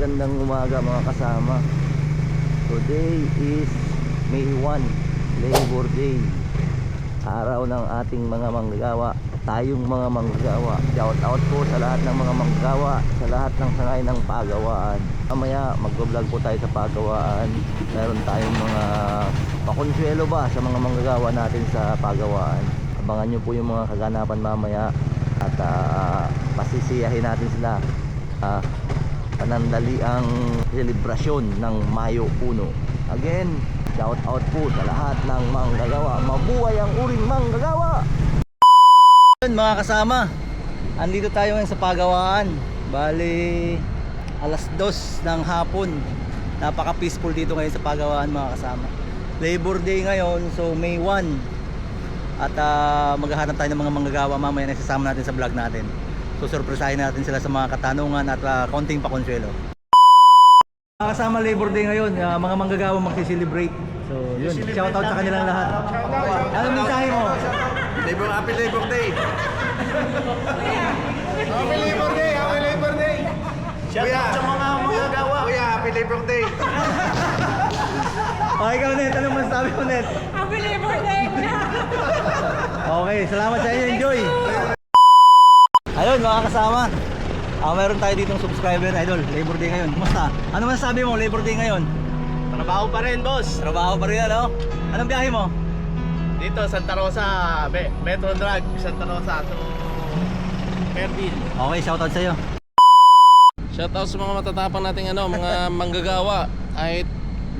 magandang umaga mga kasama. Today is May 1, Labor Day, araw ng ating mga manggagawa. Tayong mga manggagawa, shout out po sa lahat ng mga manggagawa, sa lahat ng sangay ng pagawaan. Mamaya mag-vlog po tayo sa pagawaan. Meron tayong mga pakonsuelo ba sa mga manggagawa natin sa pagawaan. Abangan nyo po yung mga kaganapan mamaya at pasisiyahin natin sila. Panandali ang selebrasyon ng Mayo 1. Again, shout out po sa lahat ng manggagawa. Mabuhay ang uring manggagawa. Mga kasama, andito tayo ngayon sa pagawaan. Bali alas 2 ng hapon. Napaka peaceful dito ngayon sa pagawaan mga kasama. Labor Day ngayon, so May 1. At maghahanap tayo ng mga manggagawa mamaya na isasama natin sa vlog natin. So surpresahin natin sila sa mga katanungan at konting pakonsuelo. Mga kasama, Labor Day ngayon, mga manggagawa magsi-celebrate. So yun, shout out sa kanilang lahat. Anong mensahe mo? Happy Labor Day! Happy Labor Day! Happy Labor Day! Shout out sa mga manggagawa! Kuya, Happy Labor Day! Okay, ikaw Net, anong masasabi mo Net? Happy Labor Day! Okay, salamat sa inyo, enjoy! Ayun mga kasama, meron tayo ditong subscriber, idol. Labor Day ngayon, kumusta? Ano masasabi mo, Labor Day ngayon? Trabaho pa rin, boss! Trabaho pa rin ano? Anong biyahe mo? Dito, Santa Rosa, Metro Drag, Santa Rosa to Fairfield. Okay, shoutout sa'yo. Shoutout sa mga matatapang nating mga manggagawa. Kahit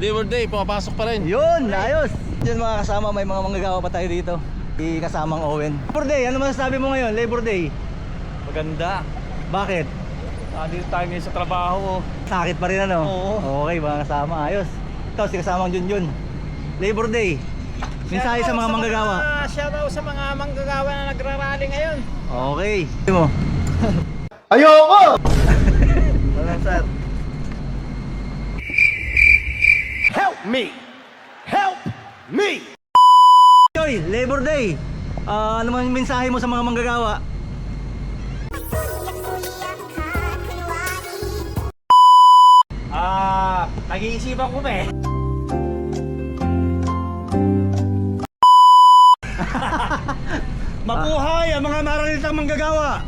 Labor Day, pumapasok pa rin. Yun, ayos! Yun mga kasama, may mga manggagawa pa tayo dito. Di kasamang Owen. Labor Day, ano masasabi mo ngayon, Labor Day? Maganda. Bakit? Dito tayo ngayon sa trabaho. Sakit pa rin ano? Oo. Okay mga kasama, ayos. Ito si kasamang Junjun. Labor Day. Mensahe sa mga manggagawa. Shoutout sa mga manggagawa na nagrarally ngayon. Okay. Sabi mo. Ayoko! Ano sir? Help me! Help me! Joy, Labor Day. Ano man mensahe mo sa mga manggagawa? Nag-iisipan ko ba eh. Mabuhay ang mga maralitang manggagawa.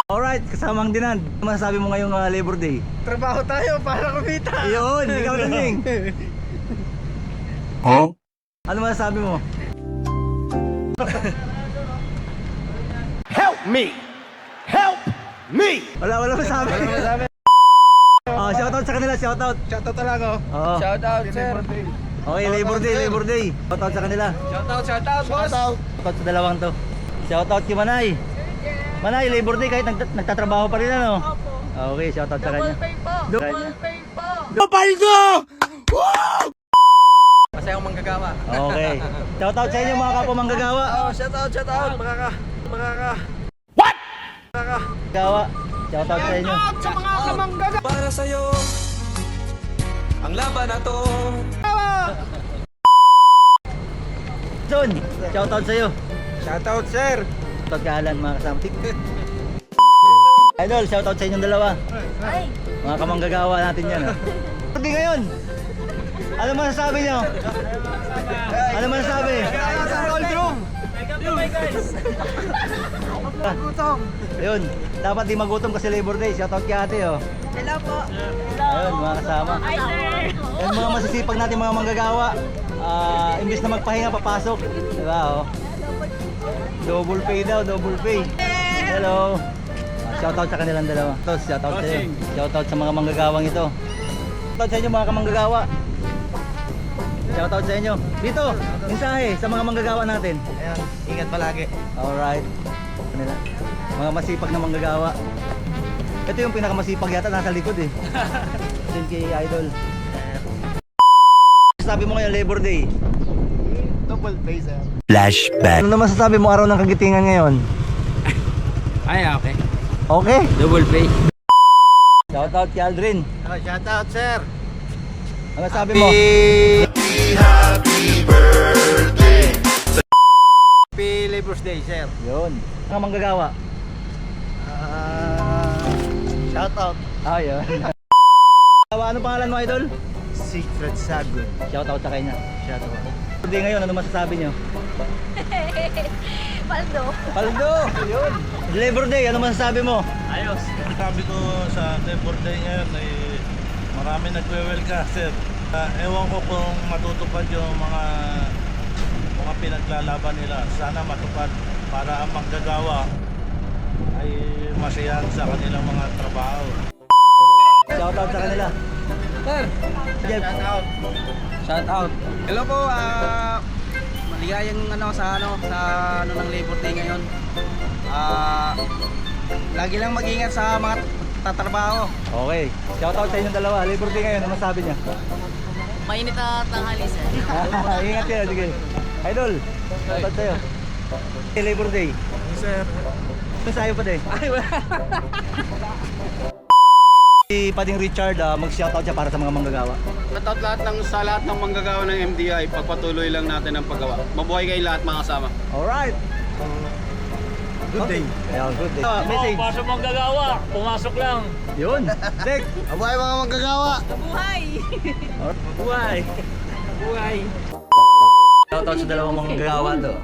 Alright, kasamang Dinan. Ano masasabi mo ngayong Labor Day? Trabaho tayo para kumita. Yun, ikaw Dinding. Huh? Ano masasabi mo? Help me! Help me! Wala masabi. Shoutout sa kanila, shoutout. Shoutout talaga. Oo. Shoutout, sir. Okay, Labor Day. Shoutout sa kanila. Shoutout, boss. Shoutout sa dalawang to. Shoutout kay Manay. Manay, Labor Day kahit nagtatrabaho pa rin ano? Okay, shoutout sa kanya. Double pay po! Double pay po! Kasi akong manggagawa. Okay. Shoutout sa inyo mga kapwa manggagawa. Shoutout. Makaka. Gawa. Shoutout sa inyo. Sa mga kamanggaga. Para sa'yo ang laban na to. John, shoutout sa iyo. Shoutout, sir. Shoutout ka Alan, mga kasama. Idol, shoutout sa inyong dalawa. Ay! Mga kamanggagawa natin yan. Hindi ngayon. Ano masasabi nyo? Ano masasabi? Cold room. Ayun, dapat di magutom kasi Labor Day. Shoutout kay ate oh. Hello po! Ayun, mga kasama. Hi sir! Ayun, mga masisipag natin mga manggagawa. Imbis na magpahinga, papasok. Diba oh? Double pay daw, double pay. Hello. Shoutout sa kanilang dalawa. Tos, shoutout sa iyo. Shoutout sa mga manggagawang ito. Shoutout sa inyo mga kamanggagawa. Shoutout sa inyo. Dito, mensahe sa mga manggagawa natin. Ayan, ingat palagi. Alright. Kanila. Mga masipag na manggagawa. Ito yung pinakamasipag yata nasa likod eh. Din kay Idol. Sabi mo ngayon Labor Day. Double pay, sir. Ano naman sasabi mo araw ng kagitingan ngayon? Ay, okay. Okay. Double pay. Shoutout kay Aldrin. Shoutout, sir. Ano sabi mo? Happy Labor's Day, sir. Yun. Mga manggagawa. Shout out. Ayun. Ano pangalan mo, idol? Secret Sagun. Shout out sa kanya. Shout out. Hindi ngayon, ano masasabi nyo? Paldo. Paldo! Yun. Labor Day, ano masasabi mo? Ayos. Sabi ko sa Labor Day ngayon ay marami nagwe-welcome, sir. Ewan ko kung matutupad yung mga pinaglalaban nila. Sana matupad para ang manggagawa ay masiyahan sa kanilang mga trabaho. Shout out sa kanila. Sir, Jeff. shout out. Hello po, maligayang sa ng Labor Day ngayon. Lagi lang mag-ingat sa mga tatrabaho. Okay. Shout out sa inyong dalawa. Labor Day ngayon, ano masasabi niya? Mainit na tanghali, sir. Ingat kayo, sige. Idol, shout out sa'yo. Labor Day. Sir. Masayo pa din. Si Pading Richard, mag-shoutout siya para sa mga manggagawa. Shoutout sa lahat ng manggagawa ng MDI. Pagpatuloy lang natin ang paggawa. Mabuhay kayo lahat mga kasama. Alright. Good day. Yeah, good day. Message. Pasok mong gagawa. Pumasok lang. Yun. Dek. Abuhay mga manggagawa. Buhay! Buhay. Buhay. Shoutout sa dalawang manggagawa to.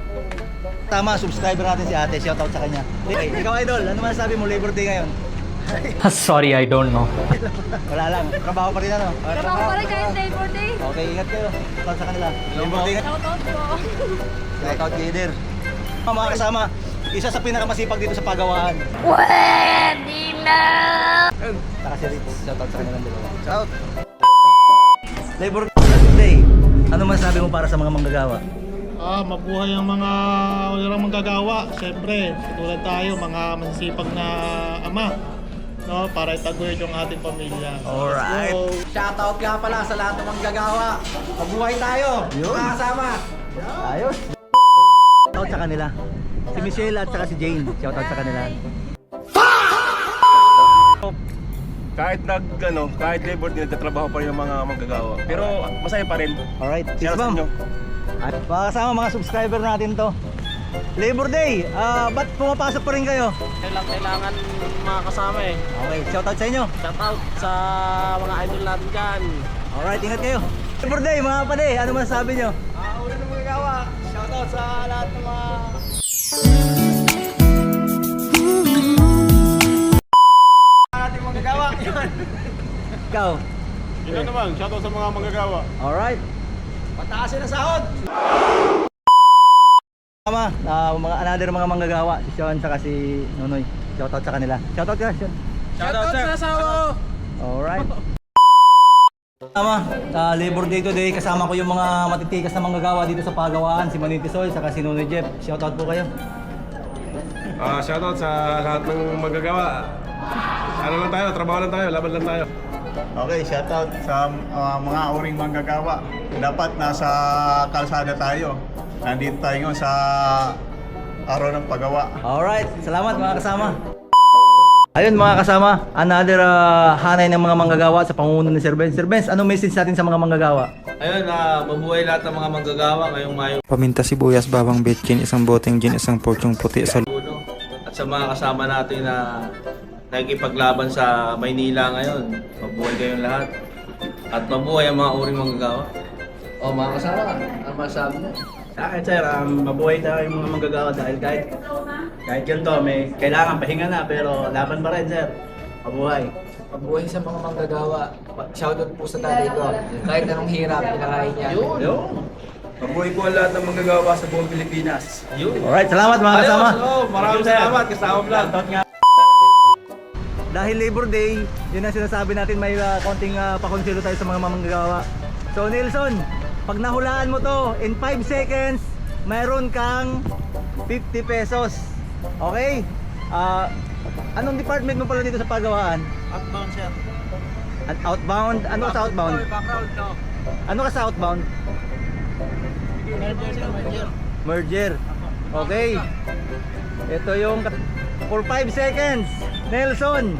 Tama, subscriber natin si ate. Shoutout sa kanya. Okay, ikaw idol, ano masasabi mo Labor Day ngayon? Sorry, I don't know. Wala lang. Trabaho pa rin ano? Trabaho pa rin kahit Labor Day. Okay, ingat kayo. Shoutout sa kanila. Labor Day ngayon. Shoutout po. Shoutout kay Eder. Mga kasama, isa sa pinakamasipag dito sa pagawaan. Pwede na! Saka si Ritz. Shoutout sa kanilang dalawa. Shout! Labor Day. Ano masasabi mo para sa mga manggagawa? Mabuhay ang mga manggagawa. Siyempre, tulad tayo, mga masisipag na ama. No, para itaguyod yung ating pamilya. Alright. Shoutout nga pala sa lahat ng manggagawa. Mabuhay tayo. Yun. Mga kasama. Ayos. Shoutout sa kanila. Si Michelle at saka si Jane. Shoutout sa kanila. Kahit labor din nagtatrabaho pa rin yung mga manggagawa. Pero masaya pa rin. Alright. Yes, Shout out sa ma'am. inyo. Mga kasama, mga subscriber natin to. Labor Day. Ba't pumapasok pa rin kayo? Kailangan mga kasama eh. Okay. Shoutout sa inyo. Shout out sa mga idol natin dyan. Alright. Ingat kayo. Labor Day, mga kapatid. Ano masasabi nyo? Uli ng manggagawa. Shoutout sa lahat ng mga ating manggagawa. Ikaw. Ikaw naman, shoutout sa mga manggagawa. Alright. Pataasin ang sahod. Tama, mga another mga manggagawa, si Sean saka si Nonoy. Shoutout sa kanila. Shoutout ka, Sean. Shoutout sa asawa. Alright. Tama, Labor Day today, kasama ko yung mga matitikas na manggagawa dito sa Pagawaan, si Maniti Soy saka si Nonoy Jeff. Shoutout po kayo. Shoutout sa lahat ng manggagawa. Ano lang tayo, trabaho lang tayo, laban lang tayo. Okay, shoutout sa mga uring manggagawa. Dapat nasa kalsada tayo. Nandito tayo ngayon sa araw ng paggawa. Alright, salamat mga kasama. Ayun mga kasama, another hanay ng mga manggagawa sa pangunguna ni Sir Benz. Sir Benz, anong message natin sa mga manggagawa? Ayun, mabuhay lahat ng mga manggagawa ngayong Mayo Paminta sibuyas, bawang bitchin, isang boteng gin, isang porsyong puti sa Uno. At sa mga kasama natin na nakikipaglaban sa Maynila ngayon, mabuhay kayong lahat. At mabuhay ang mga uring manggagawa. O mga kasama, ano masasabi mo? Sa akin sir, mabuhay tayo yung mga manggagawa dahil kahit ganito may kailangan pahinga na pero laban pa rin sir. Mabuhay. Mabuhay sa mga manggagawa. Shoutout po sa tatay ko. Kahit anong hirap, pinakain niya. Mabuhay po ang lahat ng manggagawa sa buong Pilipinas. Alright, salamat mga kasama. Maraming salamat kasama vlog. Dahil Labor Day, yun ang sinasabi natin, may konting pakonselo tayo sa mga manggagawa. So Nelson, pag nahulaan mo to, in 5 seconds, mayroon kang 50 pesos. Okay? Anong department mo pala dito sa Pagawaan? Outbound sir. At outbound? Ano ka sa outbound? Background no. Ano ka sa outbound? Merger. Okay. Ito yung for 5 seconds. Nelson.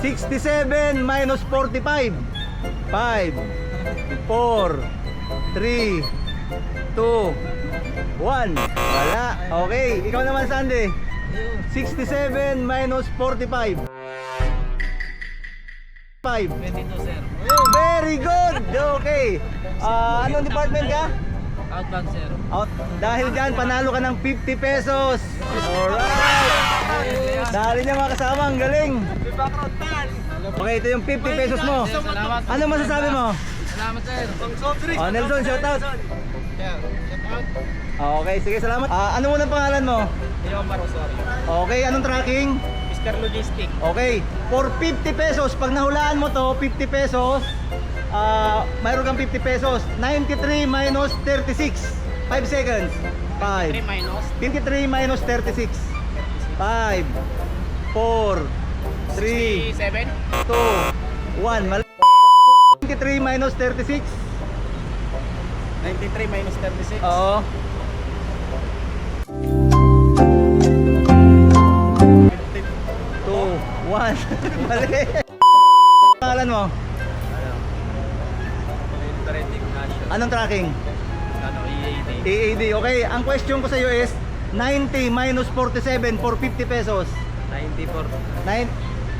67 minus 45. 5 4 3 2 1. Wala. Okay. Ikaw naman, Sandy. 67 minus 45. 5. 22, sir. Very good! Okay. Anong department ka? Outbound, sir. Out. Dahil dyan, panalo ka ng 50 pesos. Alright. Dahil niya mga kasama, ang galing. Okay, ito yung 50 pesos mo. Salamat. Ano masasabi mo? Salamat, sir. Oh, Nelson, shout out. Okay, sige, salamat. Ano muna pangalan mo? Leomar Osorio. Okay, anong tracking? Mr. Logistic. Okay, for 50 pesos, pag nahulaan mo to, 50 pesos, mayroon kang 50 pesos. 93 minus 36. 5 seconds. 5. 3 minus. 53 minus 36. 5, 4, 3, 7. 2, 1. 23 minus 36. 93 minus 36. Oo. 2, 1. Mali. Pangalan mo? Anong tracking? Ano, EAD. EAD. Okay, ang question ko sa iyo is 90 minus 47 for 50 pesos. 94.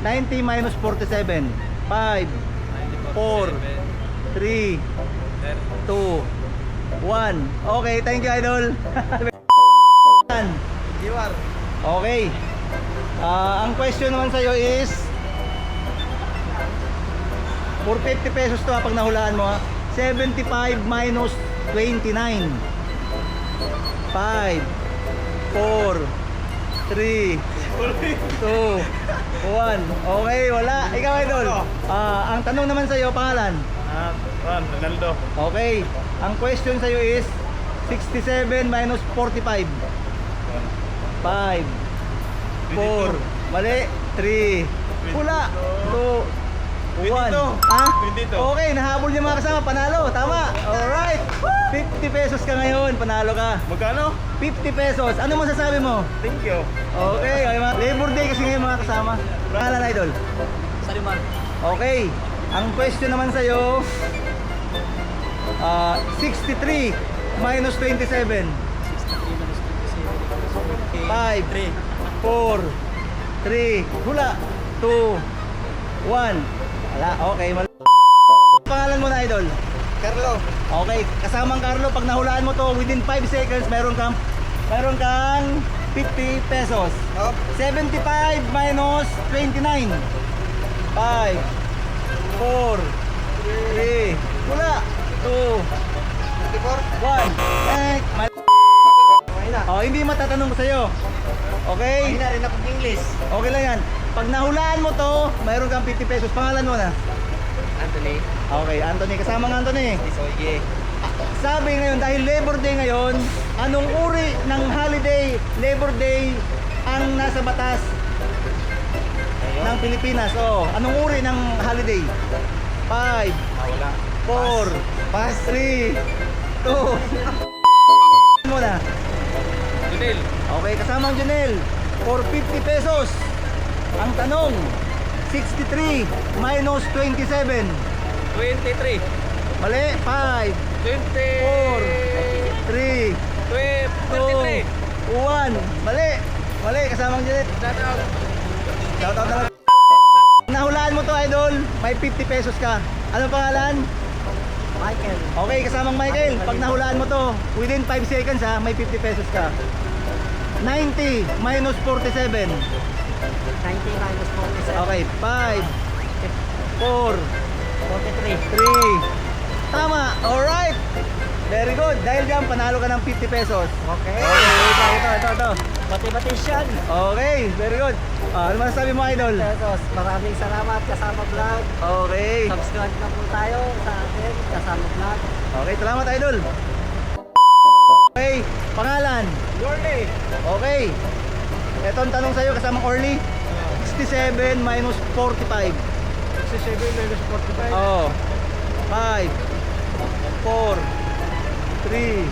90 minus 47. 5, 4, 3, 2, 1. Okay, thank you, idol. Okay. Ang question naman sa'yo is for 50 pesos to pag nahulaan mo 75 minus 29. 5, 4, 3, 2, 1. Okay, wala. Ikaw, idol. Ang tanong naman sa'yo, pangalan? Ronaldo. Okay. Ang question sa'yo is 67 minus 45. 5, 4, mali, 3, wala, 2, 1. Okay, nahabol niya mga kasama, panalo, tama. Alright, 50 pesos ka ngayon, panalo ka. Magkano? 50 pesos, ano masasabi mo? Thank you. Okay, Labor Day kasi ngayon mga kasama. Pangalan, idol? Sariman. Okay, ang question naman sa'yo 63 minus 27. 5, 4, 3, hula, 2, 1. Wala, okay. Pangalan mo na, idol? Carlo. Okay, kasamang Carlo, pag nahulaan mo to within 5 seconds, meron kang 50 pesos. 75 minus 29. 5, 4, 3, wala, 2, 1. Hindi matatanong ko sa'yo. Okay? Hindi na rin akong English. Okay lang yan. Pag nahulaan mo to, mayroon kang 50 pesos. Pangalan mo na? Anthony. Okay, Anthony. Kasama ng Anthony. Isoye. Sabi ngayon, dahil Labor Day ngayon, anong uri ng holiday, Labor Day, ang nasa batas ng Pilipinas? Anong uri ng holiday? 5, 4, 3, 2, muna. Junel. Okay, kasamang Junel. For 50 pesos. Ang tanong, 63 minus 27. 23. Mali, 5, 4, 3, 2, 1. Mali, kasamang Junel. Shout out naman. Nahulaan mo to, idol, may 50 pesos ka. Anong pangalan? Michael. Okay, kasamang Michael. Pag nahulaan mo to, within 5 seconds may 50 pesos ka. 90 minus 47. 90 minus 47. Okay, 5, 4, 43. 3. Tama, alright. Very good. Dahil dyan, panalo ka ng 50 pesos. Okay. Ito. Mathematician. Okay, very good. Ano masasabi mo, idol? Pesos. Maraming salamat kasama vlog. Okay. Subscribe na po tayo sa atin kasama vlog. Okay, salamat, idol. Okay, pangalan? Yorley. Okay. Ito ang tanong sa'yo, kasamang Orly. 67 minus 45. 67 minus 45. 5, 4, 3,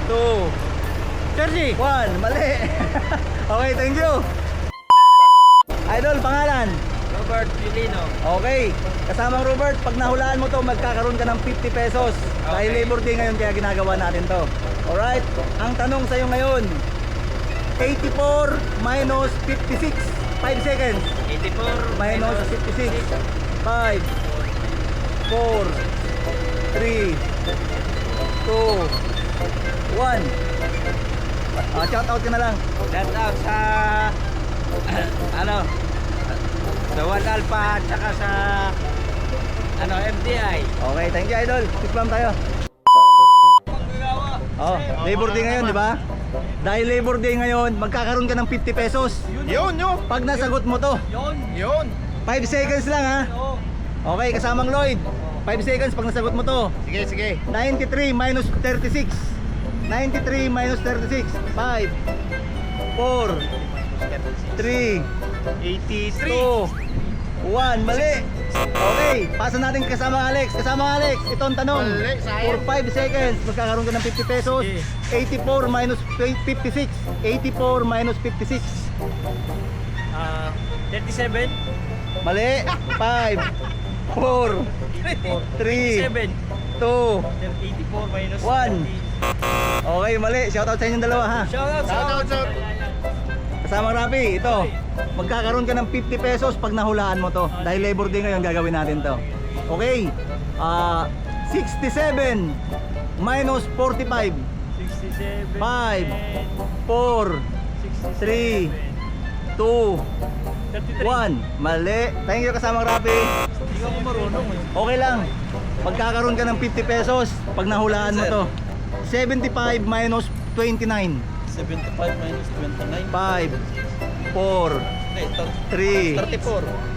2, 1. Mali. Okay, thank you. Idol, pangalan? Robert Pilino. Okay. Kasamang Robert, pag nahulaan mo to, magkakaroon ka ng 50 pesos. Dahil Labor Day ngayon, kaya ginagawa natin to. Alright? Ang tanong sa'yo ngayon, 84 minus 56. 5 seconds. 84. minus 56. 5, 4, 3, 2, 1. Shout out ka na lang. Shout out sa sa One Alpha at saka sa MTI. Okay, thank you idol. Tiklam tayo. Oh, Labor Day ngayon, di ba? Dahil Labor Day ngayon, magkakaroon ka ng 50 pesos. Yun. Pag nasagot mo to. Yun. 5 seconds lang ha. Okay, kasamang Lloyd. 5 seconds pag nasagot mo to. Sige. 93 minus 36. 93 minus 36. 5, 4, 3, 2, 1. Mali. Okay, pasa natin kasama Alex. Kasama Alex, ito ang tanong. For 5 seconds, magkakaroon ka ng 50 pesos. 84 minus 56. 84 minus 56. 37. Mali. 5, 4, 3, 2, 84 minus 1. Okay, mali. Shoutout sa inyong dalawa ha. Shout out. Kasama Rapi, ito. Magkakaroon ka ng 50 pesos pag nahulaan mo to. Dahil Labor Day ngayon, gagawin natin to. Okay. 67 minus 45. 67. 5, 4, 3, 2, 1. Mali. Thank you kasama Rapi. Hindi ako marunong eh. Okay lang. Magkakaroon ka ng 50 pesos pag nahulaan mo to. 75 minus 29. 75 minus 29. 5, 4, 3,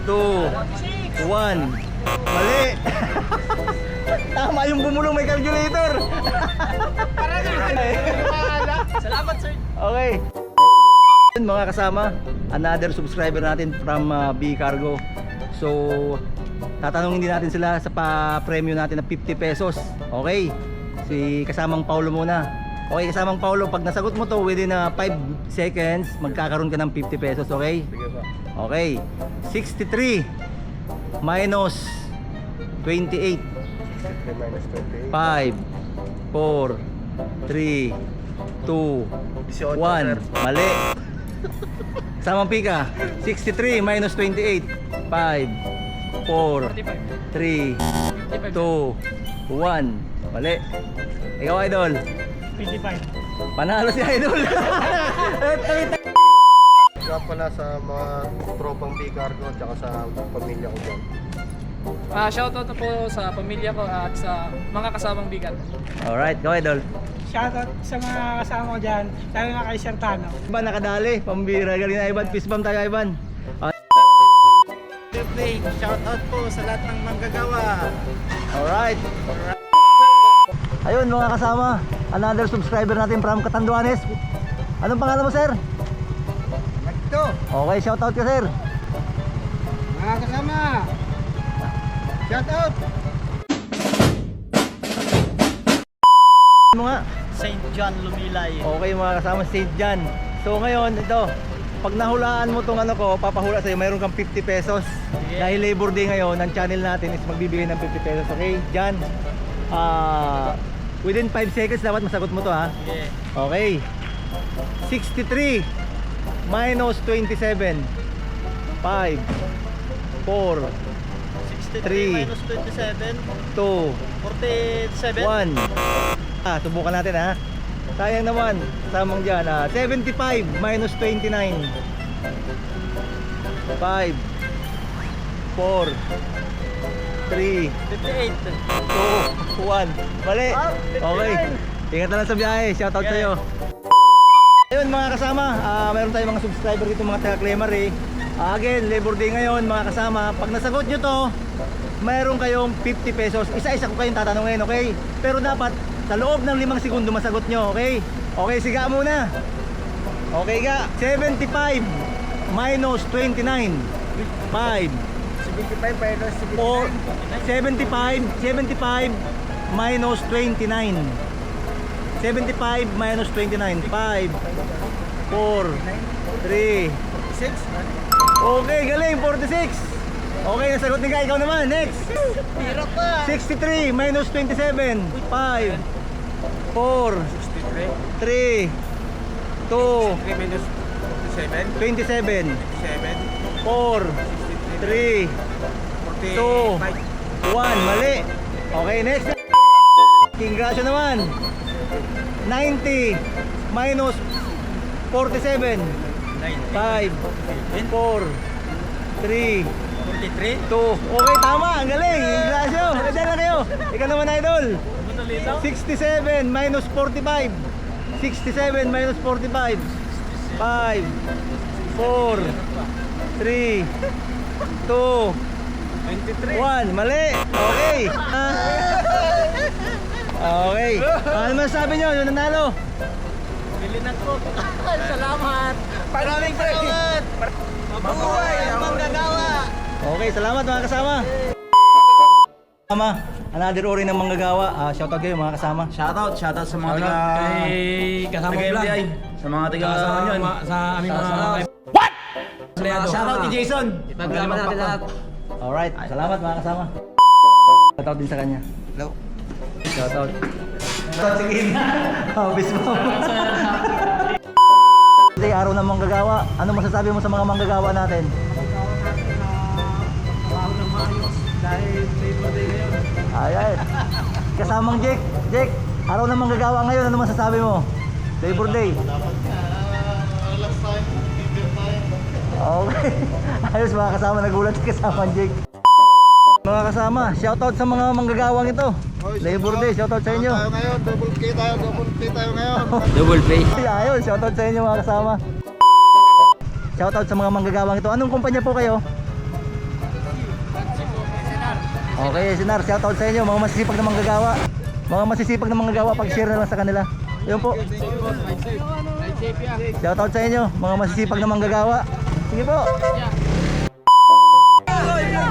2, 1. Mali. Tama yung bumulong, may calculator. Salamat sir. Okay. Mga kasama, another subscriber natin from B Cargo. So, tatanungin din natin sila sa pa-premyo natin na 50 pesos. Okay. Si kasamang Paulo muna. Okay, kasamang Paulo, pag nasagot mo to within 5 seconds, magkakaroon ka ng 50 pesos, okay? Sige ba. Okay. 63 minus 28. 5, 4, 3, 2, 1. Mali. Samang pika. 63 minus 28. 5, 4, 3, 2, 1. Mali. Ikaw, idol. 55. Panalo si idol. Kaya pala sa mga tropang B-Cargo at saka sa pamilya ko dyan. Shoutout na po sa pamilya ko at sa mga kasamang bigat. Alright, ikaw, idol. Shoutout sa mga kasama ko dyan. Lalo na kay Sir Tano. Iban nakadali. Pambira. Galing na, Ivan. Peace bomb tayo, Ivan. Shoutout po sa lahat ng manggagawa. Alright. Ayun mga kasama, another subscriber natin from Catanduanes. Anong pangalan mo, sir? Nagto. Okay, shoutout ka, sir. Mga kasama. Shoutout. Mo nga. St. John Lumilay. Okay mga kasama, St. John. So ngayon, ito, pag nahulaan mo tong ano ko, papahula sa'yo, mayroon kang 50 pesos. Dahil Labor Day ngayon, ang channel natin is magbibigay ng 50 pesos. Okay, John? Within 5 seconds dapat masagot mo to ha. Yeah. Okay. 63 minus 27. 5, 4, 3, minus 27. 2, 47. 1. Subukan natin ha. Sayang naman, samang dyan 75 minus 29. 5, 4, 3, 58. 2, 1. Mali. Okay. Ingat na lang sa biyahe. Shoutout sa'yo. Ayun mga kasama, mayroon tayong mga subscriber dito, mga taga-Clemar eh. Again, Labor Day ngayon mga kasama. Pag nasagot nyo to, mayroon kayong 50 pesos. Isa-isa ko kayong tatanungin, okay? Pero dapat sa loob ng 5 segundo masagot nyo, okay? Okay, siga muna. Okay ga, 75 minus 29. 5, 75 minus 4, 75 minus 29. 75 minus 29. 5, 4, 3, 6. okay, galing, 46. Okay, nasagot ni Guy. Ikaw naman, next. Hirap pa. 63 minus 27. 5, 4, 3, 2, minus 27. 27. 7. 4, 3, 2, 1. Mali. Okay, next. King Gracio naman. 90 minus 47. 5, 4, 3, 2. Okay, tama. Ang galing. King Gracio. Diyan na kayo. Ikaw naman, idol. 67 minus 45. 67 minus 45. 5, 4, 3, 2, 1. Mali. Okay. Okay. Ano masasabi nyo? Yung nanalo? Salamat! Maraming salamat. Mabuhay ang manggagawa. Okay, salamat mga kasama. Kasama, another ori ng manggagawa. Shoutout kayo mga kasama. Shoutout sa mga taga... kasama taga-MBI. Sa mga taga-kasama nyo. Sa aming mga... Shoutout ni Jason. Ipaglaban natin lahat. Alright, salamat mga kasama. Shoutout din sa kanya. Hello. Shoutout. Sige na. Bis mo. Kasi araw ng manggagawa. Ano masasabi mo sa mga manggagawa natin? Ay. Kasamang Jake. Jake, araw ng manggagawa ngayon. Ano masasabi mo? Labor Day. Okay. Ayos mga kasama, nagulat si kasamang Jake. Mga kasama, shoutout sa mga manggagawang ito. Labor Day, shoutout sa inyo. Double K tayo ngayon. Double play. Ayun, shoutout sa inyo mga kasama. Shoutout sa mga manggagawang ito. Anong kumpanya po kayo? Okay, Sinar, shoutout sa inyo, mga masisipag na manggagawa. Mga masisipag na manggagawa, pag-share na lang sa kanila. Yun po. Shoutout sa inyo, mga masisipag na manggagawa. Sige po. Okay, sige.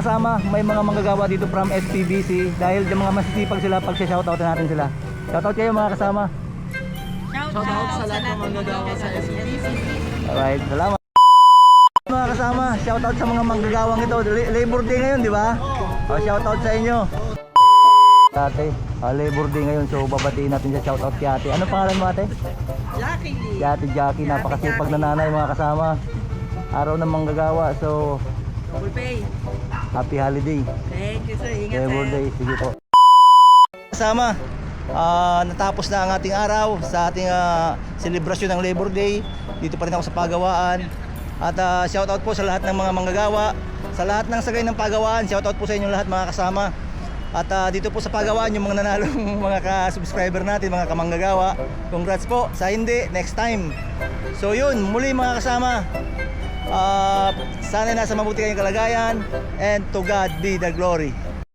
Kasama, may mga manggagawa dito from SPBC dahil yung mga masisipag sila pag shoutout natin sila. Shoutout kayo mga kasama. Shoutout sa lahat ng manggagawa sa SBC. Alright, salamat. Mga kasama, shoutout sa mga manggagawang ito. Labor Day ngayon, di ba? Shoutout sa inyo. Ate, Labor Day ngayon, so babatiin natin sa shoutout kay ate. Ano pangalan mo ate? Jackie. Si ate Jackie, napakasipag na nanay mga kasama. Araw ng manggagawa, so Double pay. happy holiday. Thank you sir. Ingat Labor sir. Day, sige po. Kasama, natapos na ang ating araw sa ating selebrasyon ng Labor Day. Dito pa rin ako sa Pagawaan. At shoutout po sa lahat ng mga manggagawa, sa lahat ng sagay ng Pagawaan. Shoutout po sa inyo lahat mga kasama. At dito po sa Pagawaan, yung mga nanalong mga ka-subscriber natin, mga kamanggagawa, congrats po. Sa hindi, next time. So yun, muli mga kasama, sana nasa mabuti kayong kalagayan, and to God be the glory.